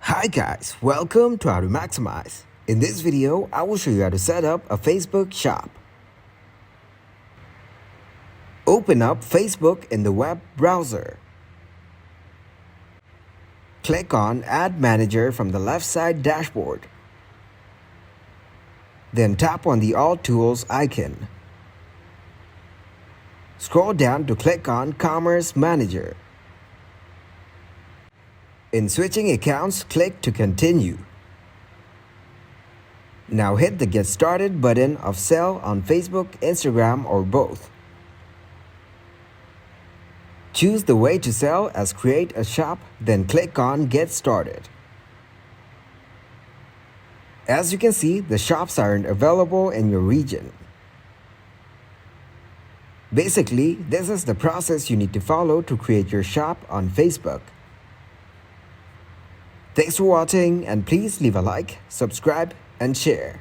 Hi guys, welcome to How to Maximize. In this video, I will show you how to set up a Facebook shop. Open up Facebook in the web browser. Click on Ad Manager from the left side dashboard. Then tap on the All Tools icon. Scroll down to click on Commerce Manager. In switching accounts, click to continue. Now hit the Get Started button of Sell on Facebook, Instagram, or both. Choose the way to sell as Create a Shop, then click on Get Started. As you can see, the shops aren't available in your region. Basically, this is the process you need to follow to create your shop on Facebook. Thanks for watching, and please leave a like, subscribe, and share.